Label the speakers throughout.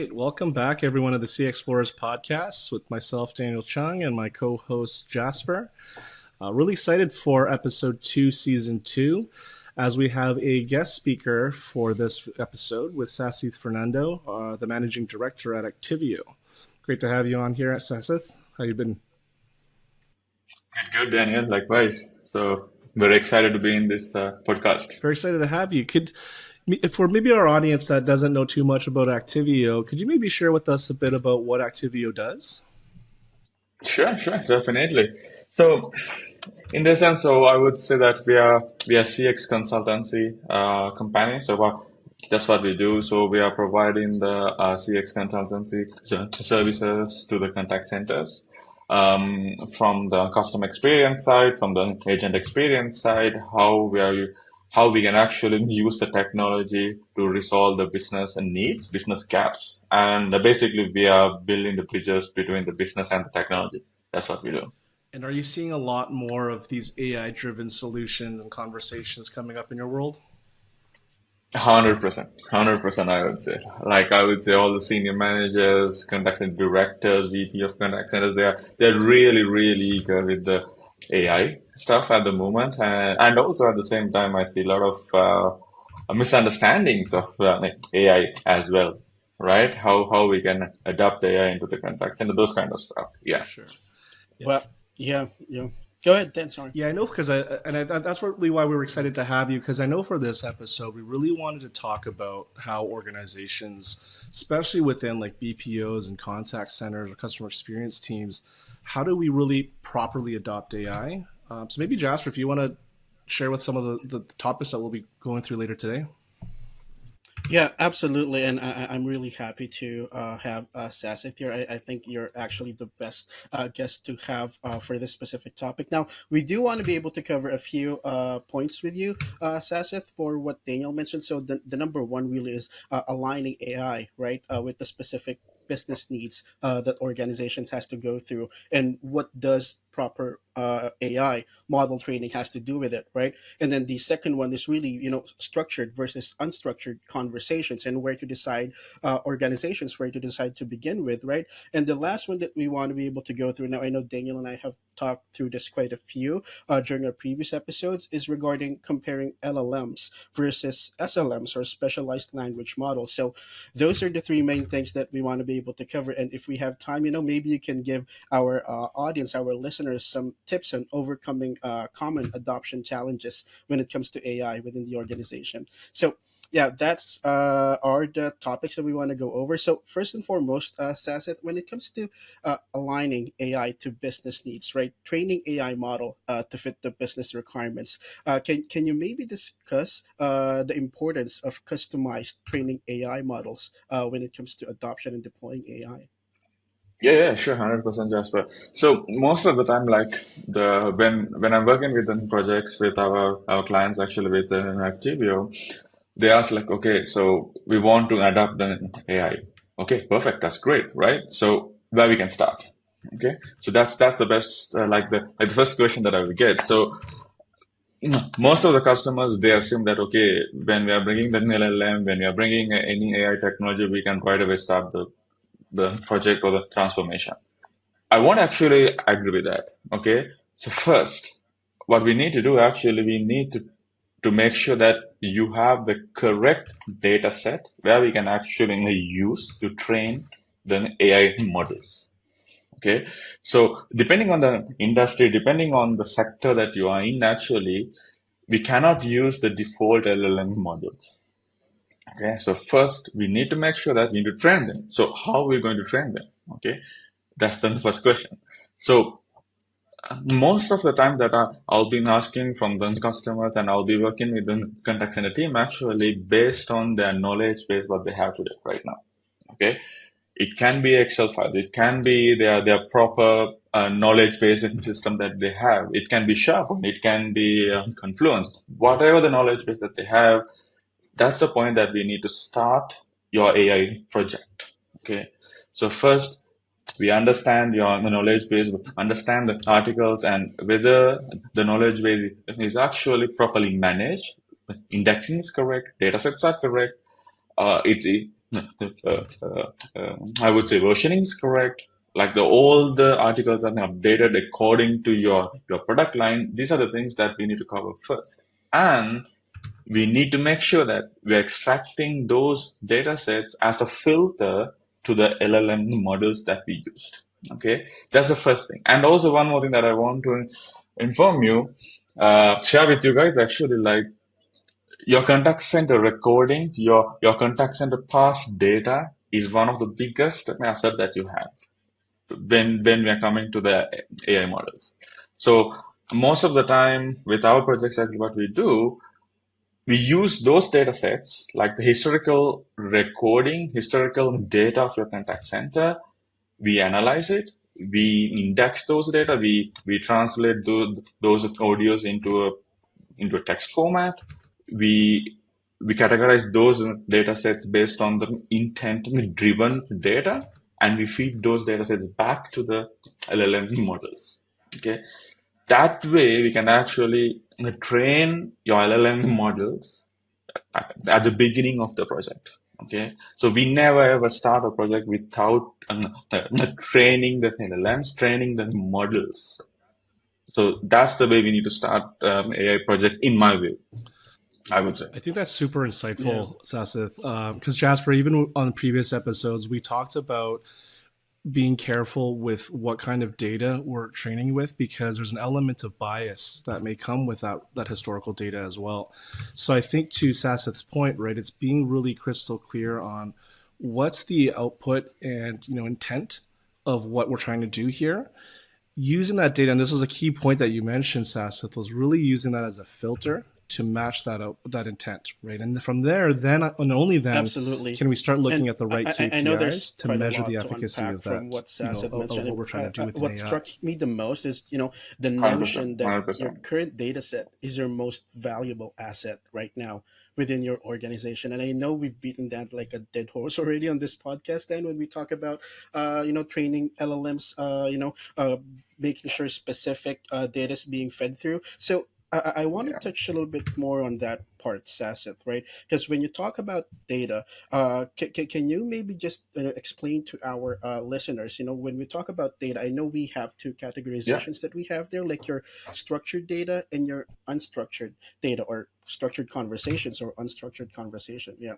Speaker 1: right. Welcome back, everyone, to the CXplorers Podcast with myself, Daniel Cheung, and my co-host, Jasper. Really excited for episode 2, season 2, as we have a guest speaker for this episode with Sasith Fernando, the managing director at Activio. Great to have you on here, Sasith. How you been?
Speaker 2: Good, Daniel. Likewise. So very excited to be in this podcast.
Speaker 1: Very excited to have you. For maybe our audience that doesn't know too much about Activio, could you maybe share with us a bit about what Activio does?
Speaker 2: Sure, definitely. So, in this sense, so I would say that we are CX consultancy company. So that's what we do. So we are providing the CX consultancy services to the contact centers. From the customer experience side, from the agent experience side, how we can actually use the technology to resolve the business needs, business gaps, and basically we are building the bridges between the business and the technology. That's what we do.
Speaker 1: And are you seeing a lot more of these AI-driven solutions and conversations coming up in your world?
Speaker 2: 100%, I would say. I would say all the senior managers, contact center directors, VP of contact centers, they're really, really eager with the AI stuff at the moment, and also at the same time, I see a lot of misunderstandings of AI as well, right? How we can adapt AI into the contact center, those kind of stuff. Yeah.
Speaker 1: Sure. Yeah.
Speaker 3: Well, yeah. Go ahead, Dan. Sorry.
Speaker 1: Yeah, I know, because that's really why we were excited to have you, because I know for this episode we really wanted to talk about how organizations, especially within like BPOs and contact centers or customer experience teams, how do we really properly adopt AI? So maybe Jasper, if you want to share with some of the topics that we'll be going through later today.
Speaker 3: Yeah, absolutely. And I'm really happy to have Sasith here. I think you're actually the best guest to have for this specific topic. Now, we do want to be able to cover a few points with you, Sasith, for what Daniel mentioned. So the number one really is aligning AI, right, with the specific business needs that organizations has to go through, and what does proper AI model training has to do with it, right? And then the second one is really, structured versus unstructured conversations, and where to decide organizations where to decide to begin with, right? And the last one that we want to be able to go through, now I know Daniel and I have talked through this quite a few during our previous episodes, is regarding comparing LLMs versus SLMs, or specialized language models. So those are the three main things that we want to be able to cover. And if we have time, maybe you can give our audience, our listeners, some tips on overcoming common adoption challenges when it comes to AI within the organization. So yeah, that's are the topics that we want to go over. So first and foremost, Sasith, when it comes to aligning AI to business needs, right? Training AI model to fit the business requirements. Can you maybe discuss the importance of customized training AI models when it comes to adoption and deploying AI?
Speaker 2: Yeah, sure, 100%, Jasper. So most of the time, when I'm working with the projects with our clients, actually with an Activio, they ask okay, so we want to adapt the AI. Okay, perfect, that's great, right? So where we can start. Okay, so that's the best, the first question that I will get. So most of the customers, they assume that okay, when we are bringing the LLM, when we are bringing any AI technology, we can right away start the project or the transformation. I won't actually agree with that. Okay, so first, what we need to do, actually, we need to make sure that you have the correct data set where we can actually use to train the AI models. Okay, so depending on the industry, depending on the sector that you are in, actually, we cannot use the default LLM models. Okay, so first we need to make sure that we need to train them. So how are we going to train them? Okay, that's the first question. So most of the time that I'll be asking from the customers, and I'll be working with the contact center team actually based on their knowledge base what they have today right now. Okay, it can be Excel files, it can be their proper knowledge base and system that they have. It can be SharePoint, it can be Confluence, whatever the knowledge base that they have. That's the point that we need to start your AI project. Okay, so first we understand your knowledge base, understand the articles, and whether the knowledge base is actually properly managed, indexing is correct, data sets are correct, I would say versioning is correct. Like all the articles are updated according to your product line. These are the things that we need to cover first. And we need to make sure that we're extracting those data sets as a filter to the LLM models that we used. Okay, that's the first thing. And also one more thing that I want to inform you, share with you guys actually, like your contact center recordings, your contact center past data is one of the biggest asset that you have when we are coming to the AI models. So most of the time with our projects, actually what we do, we use those data sets, like the historical recording, historical data of your contact center. We analyze it, we index those data, we translate those audios into a text format. We categorize those data sets based on the intent driven data, and we feed those data sets back to the LLM models. Okay, that way we can actually train your LLM models at the beginning of the project. Okay, so we never ever start a project without training the LLMs, training the models. So that's the way we need to start AI project, in my view, I would say.
Speaker 1: I think that's super
Speaker 3: Yeah.
Speaker 1: insightful, Sasith. Because Jasper, even on previous episodes, we talked about being careful with what kind of data we're training with, because there's an element of bias that may come with that historical data as well. So I think to Sasith's point, right, it's being really crystal clear on what's the output and intent of what we're trying to do here. Using that data, and this was a key point that you mentioned, Sasith, was really using that as a filter to match that intent, right? And from there, then and only then
Speaker 3: Absolutely.
Speaker 1: can we start looking
Speaker 3: And
Speaker 1: at the right
Speaker 3: I know there's
Speaker 1: KPIs to
Speaker 3: quite a
Speaker 1: measure the
Speaker 3: lot to
Speaker 1: efficacy
Speaker 3: unpack
Speaker 1: of
Speaker 3: from
Speaker 1: that,
Speaker 3: what Sasith
Speaker 1: of
Speaker 3: mentioned.
Speaker 1: what we're trying to do with
Speaker 3: What
Speaker 1: AI.
Speaker 3: struck me the most is, the
Speaker 2: 100%,
Speaker 3: notion that your
Speaker 2: 100%.
Speaker 3: current data set is your most valuable asset right now within your organization. And I know we've beaten that like a dead horse already on this podcast. And when we talk about, training LLMs, making sure specific data is being fed through. So I want to
Speaker 2: Yeah.
Speaker 3: touch a little bit more on that part, Sasith, right? Because when you talk about data, can you maybe just explain to our listeners, when we talk about data, I know we have two
Speaker 2: Yeah.
Speaker 3: categorizations that we have there, like your structured data and your unstructured data, or structured conversations or unstructured conversation. Yeah.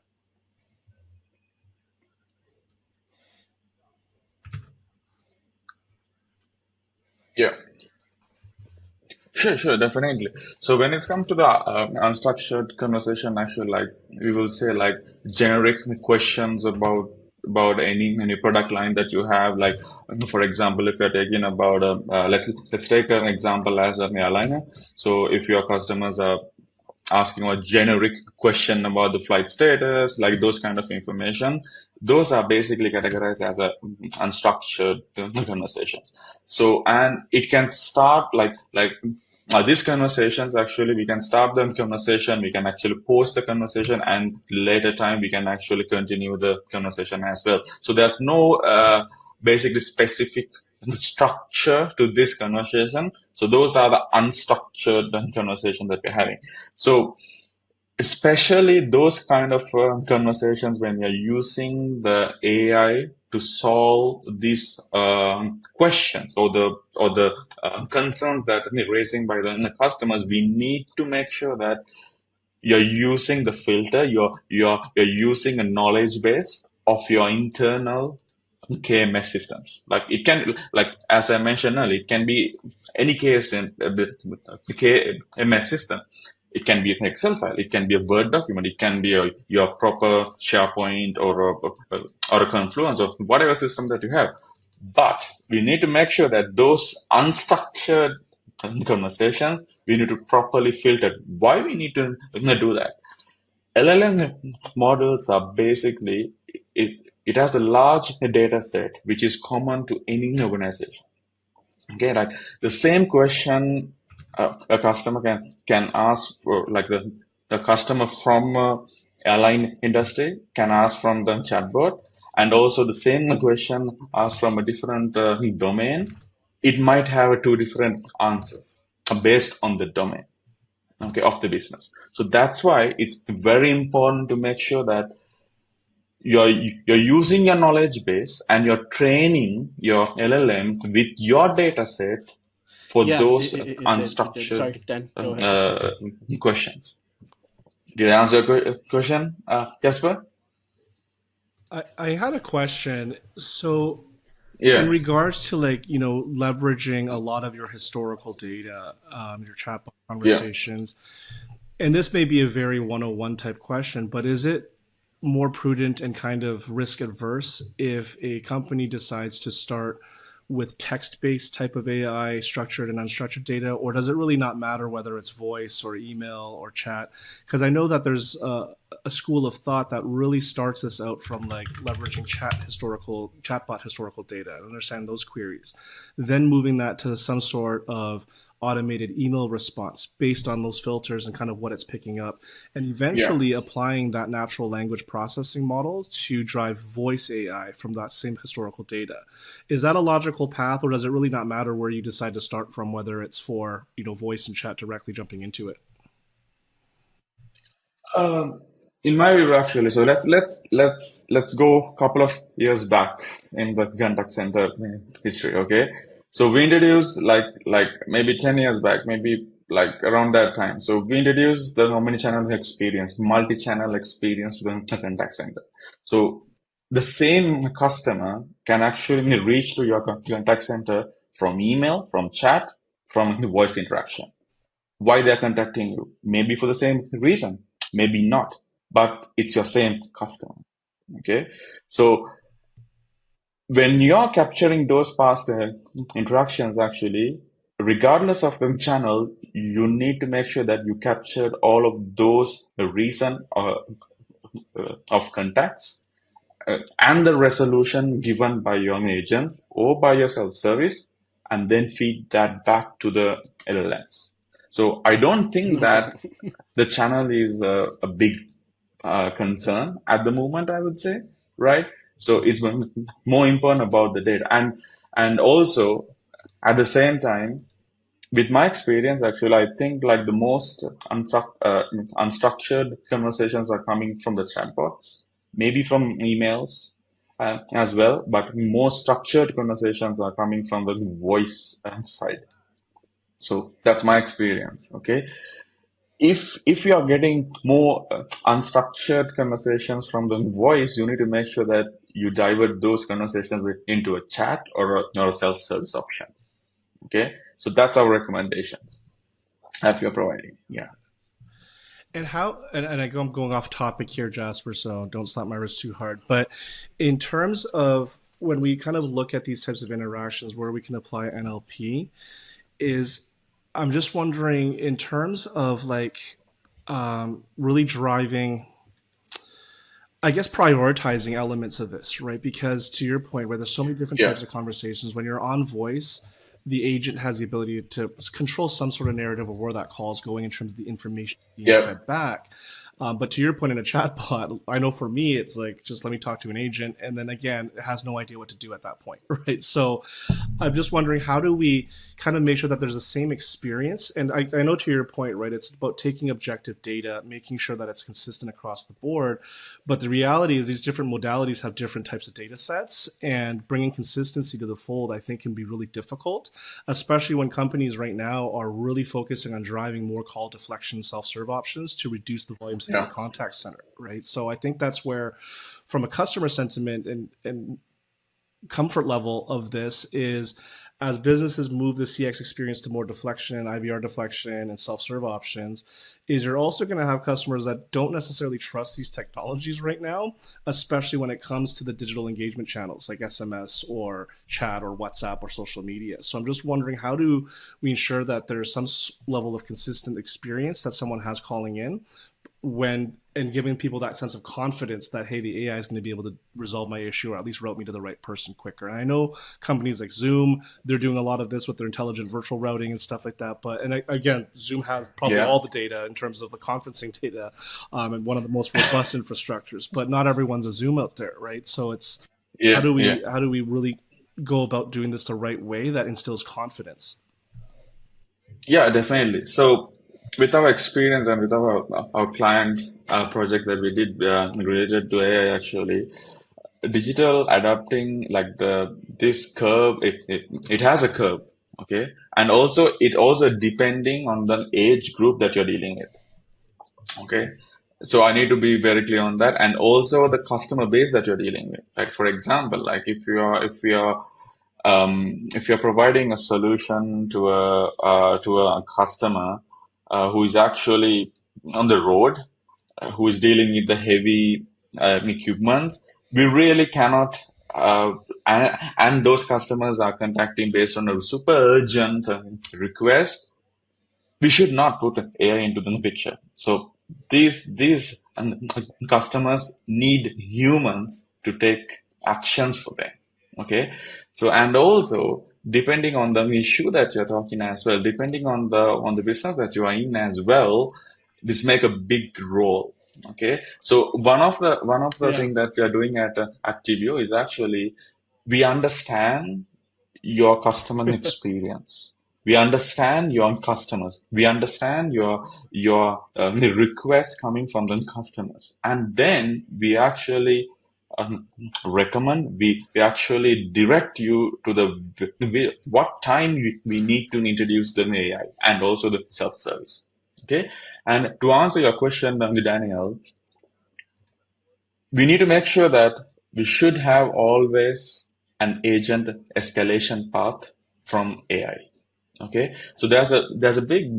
Speaker 2: Yeah. Sure, definitely. So when it's come to the unstructured conversation, actually, like we will say, like generic questions about any product line that you have. Like, for example, if you're taking about let's take an example as an airliner. So if your customers are asking a generic question about the flight status, like those kind of information, those are basically categorized as a unstructured conversations. So, and it can start like these conversations, actually we can start the conversation, we can actually post the conversation, and later time we can actually continue the conversation as well. So there's no basically specific structure to this conversation. So those are the unstructured conversation that we're having. So especially those kind of conversations when you're using the AI to solve these questions or the concerns that are raising by the customers, we need to make sure that you're using the filter, you're using a knowledge base of your internal KMS systems. Like it can, like as I mentioned earlier, it can be any case in the KMS system. It can be an Excel file, it can be a Word document, it can be your proper SharePoint or a Confluence or whatever system that you have. But we need to make sure that those unstructured conversations, we need to properly filter. Why we need to do that? LLM models are basically, it has a large data set which is common to any organization. Okay, like the same question a customer can ask for, like the customer from airline industry can ask from the chatbot, and also the same question asked from a different domain. It might have two different answers based on the domain, okay, of the business. So that's why it's very important to make sure that you're using your knowledge base and you're training your LLM with your data set for
Speaker 3: Yeah,
Speaker 2: those
Speaker 3: it did. It did.
Speaker 2: unstructured
Speaker 3: Sorry, Dan, go
Speaker 2: um,
Speaker 3: ahead.
Speaker 2: uh, questions. Did I answer your question, Jasper?
Speaker 1: I had a question. So, in
Speaker 2: Yeah,
Speaker 1: regards to like leveraging a lot of your historical data, your chatbot
Speaker 2: yeah.
Speaker 1: conversations, and this may be a very 101 type question, but is it more prudent and kind of risk adverse if a company decides to start with text based type of AI, structured and unstructured data, or does it really not matter whether it's voice or email or chat? Because I know that there's a school of thought that really starts this out from like leveraging chatbot historical data and understand those queries, then moving that to some sort of automated email response based on those filters and kind of what it's picking up, and
Speaker 2: Yeah.
Speaker 1: eventually applying that natural language processing model to drive voice AI from that same historical data. Is that a logical path, or does it really not matter where you decide to start from, whether it's for voice and chat directly jumping into it?
Speaker 2: Um, in my view, actually, so let's go a couple of years back in the contact center history. Okay, so we introduced like maybe 10 years back, maybe like around that time. So we introduced the omni-channel experience, multi-channel experience to the contact center. So the same customer can actually reach to your contact center from email, from chat, from voice interaction. Why they're contacting you? Maybe for the same reason, maybe not, but it's your same customer. Okay, so when you're capturing those past interactions, actually, regardless of the channel, you need to make sure that you captured all of those reason of contacts and the resolution given by your agent or by your self-service, and then feed that back to the LLMs. So I don't think
Speaker 3: No.
Speaker 2: that the channel is a big concern at the moment, I would say, right? So it's more important about the data, and also at the same time, with my experience, actually, I think like the most unstructured conversations are coming from the chatbots, maybe from emails as well, but more structured conversations are coming from the voice side. So that's my experience. Okay, if you are getting more unstructured conversations from the voice, you need to make sure that you divert those conversations into a chat or a self-service options. Okay, so that's our recommendations that we are providing. Yeah,
Speaker 1: And how, and I'm going off topic here, Jasper, so don't slap my wrist too hard. But in terms of when we kind of look at these types of interactions where we can apply NLP, is I'm just wondering in terms of like really driving, I guess, prioritizing elements of this, right? Because to your point, where there's so many different
Speaker 2: yeah,
Speaker 1: types of conversations, when you're on voice, the agent has the ability to control some sort of narrative of where that call is going in terms of the information being
Speaker 2: yeah,
Speaker 1: fed back. But to your point, in a chatbot, I know for me, it's like just let me talk to an agent, and then again, it has no idea what to do at that point, right? So I'm just wondering, how do we kind of make sure that there's the same experience? And I know to your point, right? It's about taking objective data, making sure that it's consistent across the board. But the reality is, these different modalities have different types of data sets, and bringing consistency to the fold, I think, can be really difficult, especially when companies right now are really focusing on driving more call deflection self-serve options to reduce the volumes in the
Speaker 2: yeah,
Speaker 1: contact center, right? So I think that's where, from a customer sentiment and comfort level of this, is as businesses move the CX experience to more deflection, IVR deflection, and self-serve options, is you're also going to have customers that don't necessarily trust these technologies right now, especially when it comes to the digital engagement channels like SMS or chat or WhatsApp or social media. So I'm just wondering, how do we ensure that there's some level of consistent experience that someone has calling in, when and giving people that sense of confidence that, hey, the AI is going to be able to resolve my issue or at least route me to the right person quicker. And I know companies like Zoom, they're doing a lot of this with their intelligent virtual routing and stuff like that. But and again, Zoom has probably
Speaker 2: yeah,
Speaker 1: all the data in terms of the conferencing data, and one of the most robust infrastructures. But not everyone's a Zoom out there, right? So it's
Speaker 2: yeah, yeah.
Speaker 1: how do we really go about doing this the right way that instills confidence?
Speaker 2: Yeah, definitely. So with our experience and with our client project that we did related to AI, actually, digital adapting like this curve, it has a curve, okay, and also it also depending on the age group that you're dealing with, okay. So I need to be very clear on that, and also the customer base that you're dealing with. Like for example, like if you're providing a solution to a customer who is actually on the road, who is dealing with the heavy equipment, we really cannot. And those customers are contacting based on a super urgent request. We should not put AI into the picture. So these customers need humans to take actions for them. Okay. So and also depending on the issue that you're talking as well, depending on the business that you are in as well, this make a big role. Okay. So one of the
Speaker 3: Yeah.
Speaker 2: thing that we are doing at Activio is actually we understand your customer experience. We understand your customers. We understand your the requests coming from the customers, and then we actually recommend. We actually direct you to what time we need to introduce the AI and also the self-service. Okay, and to answer your question, Daniel, we need to make sure that we should have always an agent escalation path from AI. Okay, so there's a big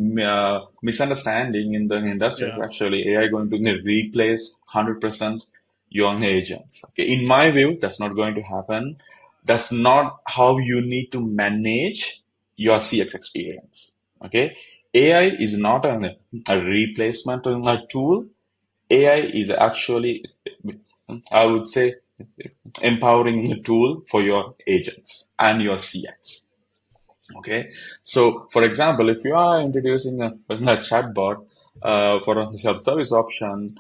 Speaker 2: misunderstanding in the industry. Is
Speaker 3: Yeah.
Speaker 2: actually AI going to replace 100% your agents? Okay, in my view, that's not going to happen. That's not how you need to manage your CX experience. Okay, AI is not a replacement tool. AI is actually, I would say, empowering a tool for your agents and your CX. Okay, so for example, if you are introducing a chatbot for a self-service option,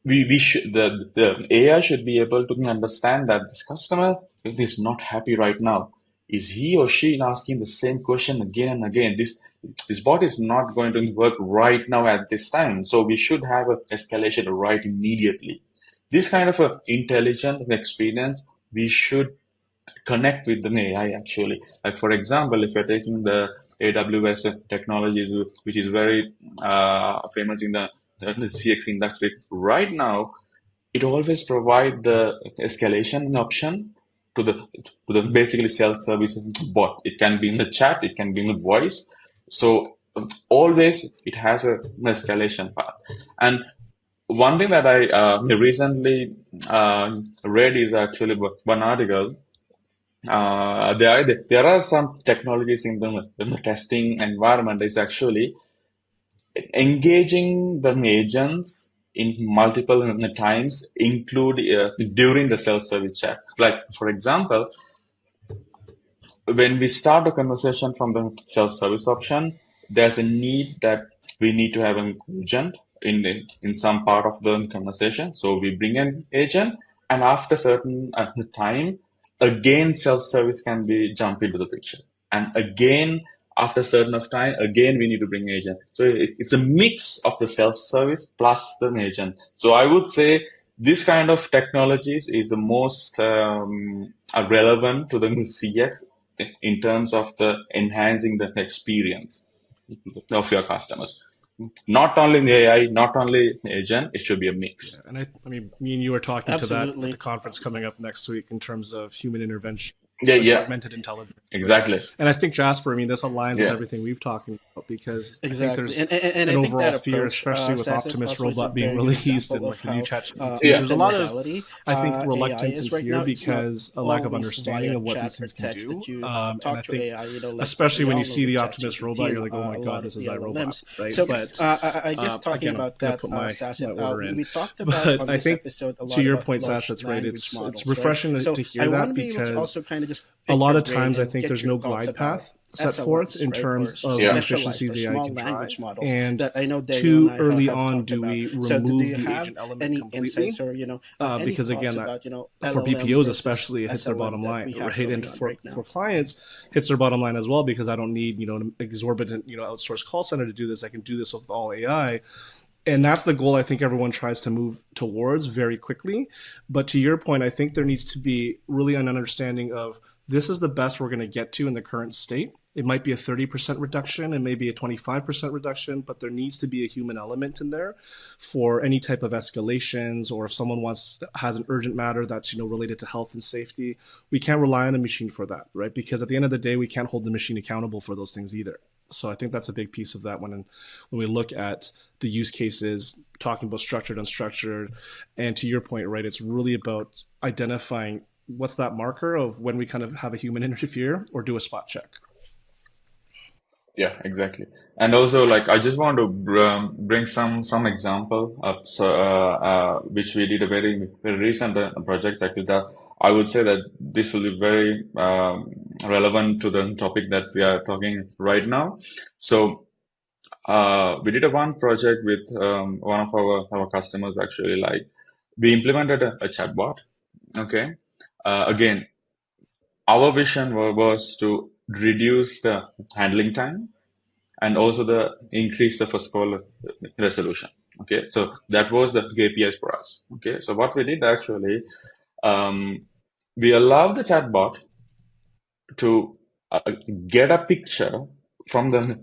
Speaker 2: we should the AI should be able to understand that this customer is not happy right now. Is he or she asking the same question again and again? This bot is not going to work right now at this time, so we should have an escalation right immediately. This kind of a intelligent experience we should connect with the AI actually. Like for example, if you're taking the AWS technologies, which is very famous in the CX industry right now, it always provide the escalation option to the basically self-service bot. It can be in the chat, it can be in the voice. So always it has an escalation path. And one thing that I recently read is actually one article. There are some technologies in the testing environment is actually engaging the agents in multiple times, include during the self-service chat. Like for example, when we start a conversation from the self-service option, there's a need that we need to have an agent in some part of the conversation. So we bring an agent, and after certain at the time, again self-service can be jump into the picture, and again after certain of time, again we need to bring agent. So it's a mix of the self-service plus the agent. So I would say this kind of technologies is the most relevant to the CX in terms of the enhancing the experience of your customers. Not only AI, not only agent, it should be a mix.
Speaker 1: And I mean, me and you were talking to that at
Speaker 3: Absolutely.
Speaker 1: the conference coming up next week in terms of human intervention,
Speaker 2: Yeah.
Speaker 1: augmented intelligence.
Speaker 2: Exactly.
Speaker 1: And I think, Jasper, I mean, this aligns with
Speaker 2: Yeah.
Speaker 1: everything we've talked about, because I think
Speaker 3: Exactly.
Speaker 1: there's
Speaker 3: And
Speaker 1: an
Speaker 3: I think
Speaker 1: overall
Speaker 3: that
Speaker 1: fear,
Speaker 3: approach,
Speaker 1: especially with
Speaker 3: Sasith,
Speaker 1: Optimus
Speaker 3: also is a
Speaker 1: Robot being
Speaker 3: very good
Speaker 1: released and
Speaker 3: example
Speaker 1: like
Speaker 3: of
Speaker 1: the new
Speaker 3: how
Speaker 1: ChatGPT.
Speaker 2: Yeah.
Speaker 1: There's a lot of,
Speaker 3: modality
Speaker 1: I think,
Speaker 3: AI
Speaker 1: reluctance
Speaker 3: is
Speaker 1: and
Speaker 3: right
Speaker 1: fear
Speaker 3: now. It's not
Speaker 1: because a lack of
Speaker 3: always
Speaker 1: understanding
Speaker 3: via
Speaker 1: of what
Speaker 3: chat
Speaker 1: these
Speaker 3: or
Speaker 1: things can
Speaker 3: text
Speaker 1: do.
Speaker 3: that you
Speaker 1: And
Speaker 3: talk
Speaker 1: I
Speaker 3: to
Speaker 1: think,
Speaker 3: AI. Like
Speaker 1: especially
Speaker 3: we
Speaker 1: when
Speaker 3: all
Speaker 1: you
Speaker 3: know
Speaker 1: see
Speaker 3: with
Speaker 1: the Optimus Robot,
Speaker 3: ChatGPT
Speaker 1: you're
Speaker 3: and
Speaker 1: like, oh my
Speaker 3: a
Speaker 1: God,
Speaker 3: lot
Speaker 1: this
Speaker 3: of
Speaker 1: is
Speaker 3: the
Speaker 1: iRobot,
Speaker 3: LLMs.
Speaker 1: right?
Speaker 3: So
Speaker 1: But
Speaker 3: I guess talking
Speaker 1: again, I'm
Speaker 3: about
Speaker 1: going to
Speaker 3: that,
Speaker 1: put my
Speaker 3: Sasith,
Speaker 1: order in.
Speaker 3: we talked about
Speaker 1: But
Speaker 3: on
Speaker 1: I
Speaker 3: this
Speaker 1: think,
Speaker 3: episode a
Speaker 1: to
Speaker 3: lot
Speaker 1: your
Speaker 3: about
Speaker 1: point,
Speaker 3: large
Speaker 1: Sasith, right?
Speaker 3: language
Speaker 1: It's
Speaker 3: models, right?
Speaker 1: refreshing
Speaker 3: So
Speaker 1: to hear
Speaker 3: I want
Speaker 1: that,
Speaker 3: to be able to
Speaker 1: because
Speaker 3: also kind of just
Speaker 1: a
Speaker 3: pick
Speaker 1: lot
Speaker 3: your
Speaker 1: of
Speaker 3: brain
Speaker 1: times I
Speaker 3: and
Speaker 1: think
Speaker 3: get
Speaker 1: there's
Speaker 3: your
Speaker 1: no
Speaker 3: thoughts
Speaker 1: glide
Speaker 3: about
Speaker 1: path set forth
Speaker 3: SLMs,
Speaker 1: in
Speaker 3: right, or
Speaker 1: terms of the
Speaker 2: Yeah.
Speaker 3: specialized or
Speaker 1: efficiencies AI
Speaker 3: small
Speaker 1: can
Speaker 3: language
Speaker 1: drive?
Speaker 3: models
Speaker 1: And
Speaker 3: that I know Daniel and
Speaker 1: too
Speaker 3: I
Speaker 1: early
Speaker 3: have
Speaker 1: on,
Speaker 3: talked
Speaker 1: do
Speaker 3: about.
Speaker 1: we
Speaker 3: So, do
Speaker 1: remove
Speaker 3: you
Speaker 1: the
Speaker 3: have
Speaker 1: agent element
Speaker 3: any
Speaker 1: completely?
Speaker 3: insights or any
Speaker 1: Because
Speaker 3: thoughts
Speaker 1: again,
Speaker 3: about
Speaker 1: for
Speaker 3: LLM
Speaker 1: BPOs
Speaker 3: versus
Speaker 1: especially, it hits their
Speaker 3: SLM
Speaker 1: bottom
Speaker 3: that
Speaker 1: line,
Speaker 3: we have
Speaker 1: right? And
Speaker 3: going on
Speaker 1: for
Speaker 3: right now?
Speaker 1: clients, hits their bottom line as well, because I don't need an exorbitant outsourced call center to do this. I can do this with all AI. And that's the goal I think everyone tries to move towards very quickly. But to your point, I think there needs to be really an understanding of this is the best we're going to get to in the current state. It might be a 30% reduction and maybe a 25% reduction, but there needs to be a human element in there for any type of escalations, or if someone has an urgent matter that's related to health and safety. We can't rely on a machine for that, right? Because at the end of the day, we can't hold the machine accountable for those things either. So I think that's a big piece of that when we look at the use cases, talking about structured, unstructured, and to your point, right, it's really about identifying what's that marker of when we kind of have a human interfere or do a spot check.
Speaker 2: Yeah, exactly. And also, like, I just want to bring some example up, so which we did a very recent project actually, that I would say that this will be very relevant to the topic that we are talking right now. So we did one project with one of our customers actually. Like, we implemented a chatbot. Okay. Again, our vision was to reduce the handling time and also the increase the first call resolution. Okay, so that was the KPIs for us. Okay, so what we did actually, we allowed the chatbot to get a picture from the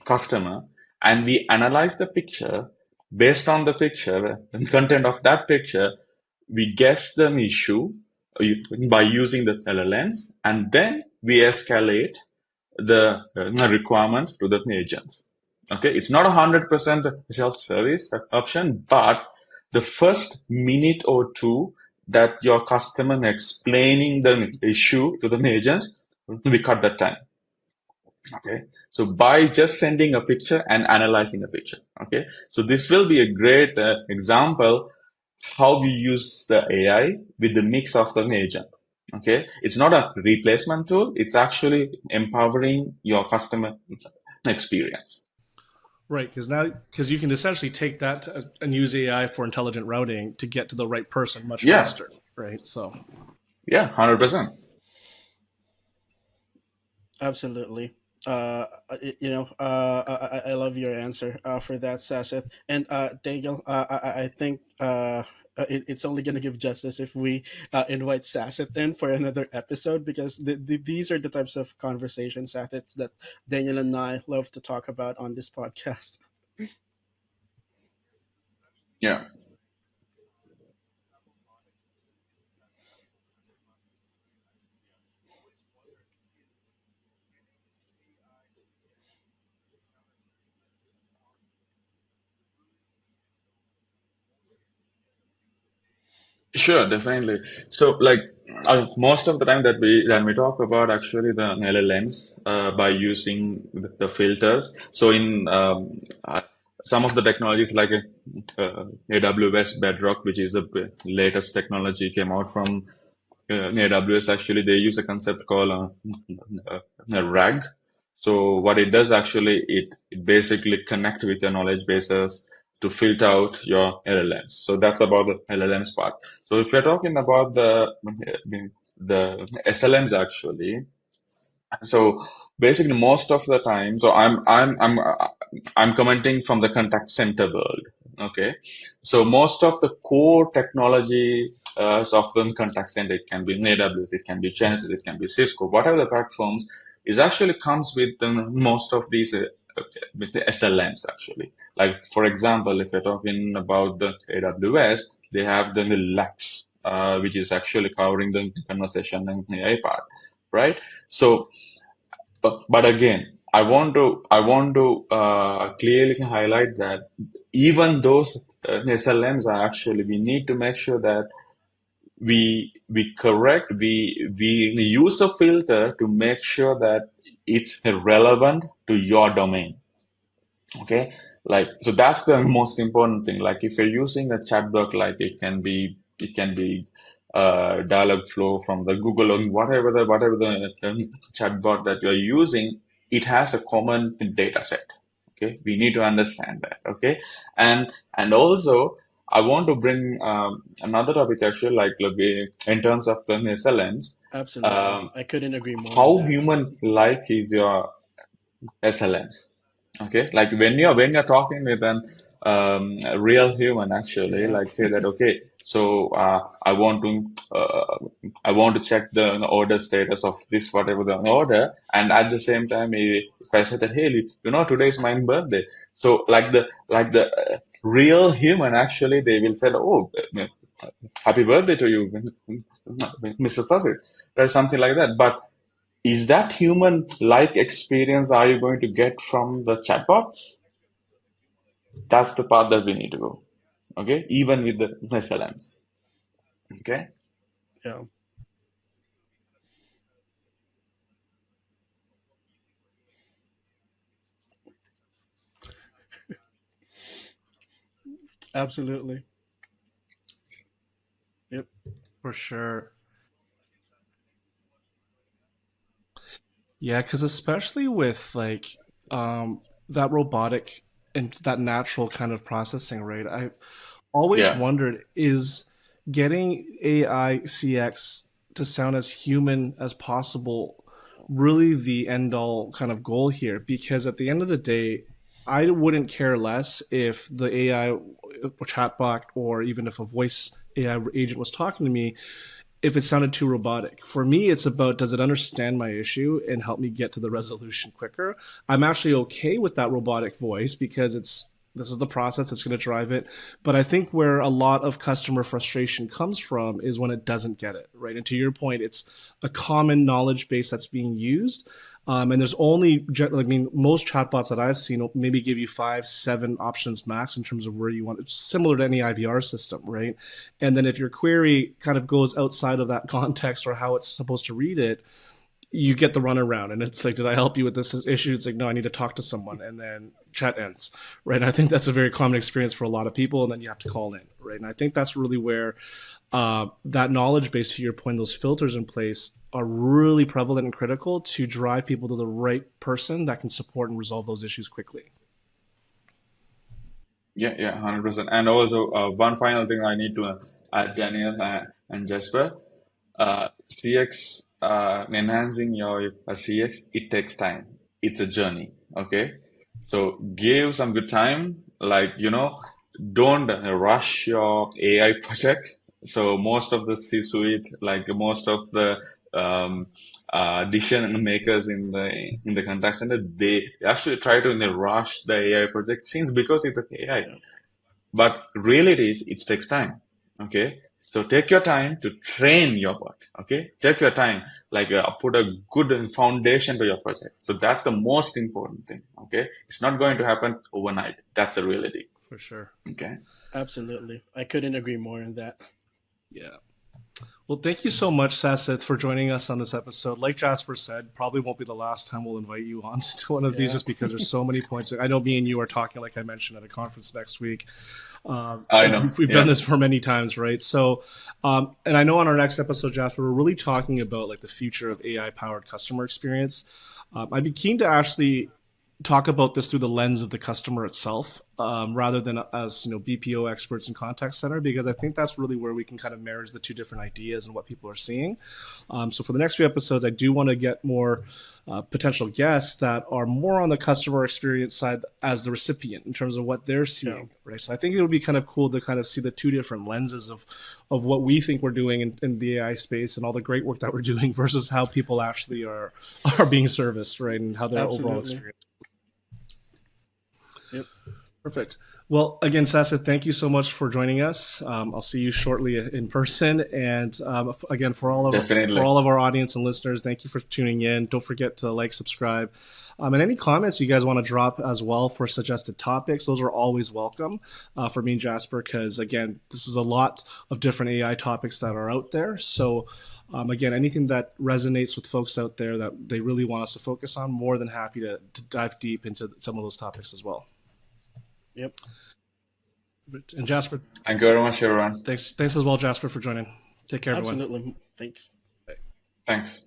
Speaker 2: customer, and we analyze the picture. Based on the picture and content of that picture, we guess the issue by using the LLMs, and then we escalate the requirement to the agents. Okay, it's not 100% self-service option, but the first minute or two that your customer explaining the issue to the agents, we cut that time. Okay, so by just sending a picture and analyzing a picture. Okay, so this will be a great example how we use the AI with the mix of the agent. Okay, it's not a replacement tool, it's actually empowering your customer experience.
Speaker 1: Right, because you can essentially take that and use AI for intelligent routing to get to the right person much
Speaker 2: Yeah,
Speaker 1: faster, right? So
Speaker 2: yeah, 100%.
Speaker 3: Absolutely. I love your answer for that, Sasith. And Daniel, I think it's only going to give justice if we invite Sasith in for another episode, because these are the types of conversations, Sasith, that Daniel and I love to talk about on this podcast.
Speaker 2: Yeah. Sure, definitely. So, like, most of the time that we talk about actually the LLMs by using the filters. So, in some of the technologies like AWS Bedrock, which is the latest technology came out from AWS. Actually, they use a concept called a RAG. So, what it does actually, it basically connect with your knowledge bases to filter out your LLMs. So that's about the LLMs part. So if you're talking about the SLMs actually, so basically most of the time, so I'm commenting from the contact center world. Okay, so most of the core technology of the contact center, it can be in AWS, it can be Genesis, it can be Cisco, whatever the platforms, is actually comes with most of these with the SLMs actually. Like for example, if you're talking about the AWS, they have the Lex, which is actually covering the conversation and AI part, right? So but again, I want to clearly highlight that even those SLMs are actually, we need to make sure that we use a filter to make sure that it's relevant to your domain. Okay, like, so that's the most important thing. Like if you're using a chatbot, like it can be dialog flow from the Google or whatever the chatbot that you're using, it has a common data set. Okay, we need to understand that. Okay, and also I want to bring another topic actually, like in terms of the SLMs.
Speaker 3: Absolutely. I couldn't agree more on
Speaker 2: How
Speaker 3: that.
Speaker 2: human-like is your SLMs? Okay, like when you're talking with an a real human, actually,
Speaker 3: Yeah.
Speaker 2: like say that, okay, so I want to check the order status of this whatever the order, and at the same time, if I said that, hey, today is my birthday, so like the real human, actually, they will say, oh, happy birthday to you, Mr. Sasith, or something like that, but is that human-like experience are you going to get from the chatbots? That's the part that we need to go. Okay, even with the SLMs. Okay.
Speaker 3: Yeah. Absolutely. Yep.
Speaker 1: For sure. Yeah, because especially with like that robotic and that natural kind of processing, right? I always
Speaker 2: Yeah.
Speaker 1: wondered, is getting AI CX to sound as human as possible really the end all kind of goal here? Because at the end of the day, I wouldn't care less if the AI chatbot or even if a voice AI agent was talking to me if it sounded too robotic. For me, it's about, does it understand my issue and help me get to the resolution quicker? I'm actually okay with that robotic voice because this is the process that's going to drive it. But I think where a lot of customer frustration comes from is when it doesn't get it, right? And to your point, it's a common knowledge base that's being used. And there's only, I mean, most chatbots that I've seen will maybe give you 5, 7 options max in terms of where you want. It's similar to any IVR system, right? And then if your query kind of goes outside of that context or how it's supposed to read it, you get the runaround, and it's like, did I help you with this issue? It's like, no, I need to talk to someone, and then chat ends, right? And I think that's a very common experience for a lot of people, and then you have to call in, right? And I think that's really where that knowledge base, to your point, those filters in place are really prevalent and critical to drive people to the right person that can support and resolve those issues quickly.
Speaker 2: Yeah, yeah, 100%. And also, one final thing I need to add, Daniel and Jasper, CX, enhancing your CX, it takes time. It's a journey. Okay. So give some good time. Like, don't rush your AI project. So most of the C-suite, like most of the um, decision makers in the contact center, they actually try to rush the AI project since because it's an AI.
Speaker 3: Yeah.
Speaker 2: But really, it takes time. Okay. So take your time to train your bot. Okay. Take your time, like put a good foundation to your project. So that's the most important thing. Okay. It's not going to happen overnight. That's the reality.
Speaker 1: For sure.
Speaker 2: Okay.
Speaker 3: Absolutely. I couldn't agree more on that.
Speaker 1: Yeah. Well, thank you so much, Sasith, for joining us on this episode. Like Jasper said, probably won't be the last time we'll invite you on to one of these,
Speaker 3: Yeah.
Speaker 1: just because there's so many points. I know me and you are talking, like I mentioned, at a conference next week.
Speaker 2: I know.
Speaker 1: We've done
Speaker 2: Yeah.
Speaker 1: this for many times, right? So, and I know on our next episode, Jasper, we're really talking about like the future of AI-powered customer experience. I'd be keen to actually talk about this through the lens of the customer itself, rather than as BPO experts in contact center, because I think that's really where we can kind of marriage the two different ideas and what people are seeing. So for the next few episodes, I do want to get more potential guests that are more on the customer experience side as the recipient in terms of what they're seeing,
Speaker 3: Yeah.
Speaker 1: right? So I think it would be kind of cool to kind of see the two different lenses of what we think we're doing in the AI space and all the great work that we're doing versus how people actually are being serviced, right? And how their overall
Speaker 3: Absolutely.
Speaker 1: experience.
Speaker 3: Yep.
Speaker 1: Perfect. Well, again, Sasha, thank you so much for joining us. I'll see you shortly in person. And again, for all of
Speaker 2: Definitely.
Speaker 1: our audience and listeners, thank you for tuning in. Don't forget to like, subscribe, and any comments you guys want to drop as well for suggested topics. Those are always welcome for me and Jasper, because again, this is a lot of different AI topics that are out there. So again, anything that resonates with folks out there that they really want us to focus on, more than happy to dive deep into some of those topics as well.
Speaker 3: Yep.
Speaker 1: And Jasper,
Speaker 2: Thank you very much, everyone.
Speaker 1: thanks as well, Jasper, for joining. Take care, everyone.
Speaker 3: Absolutely. Thanks.
Speaker 2: Thanks.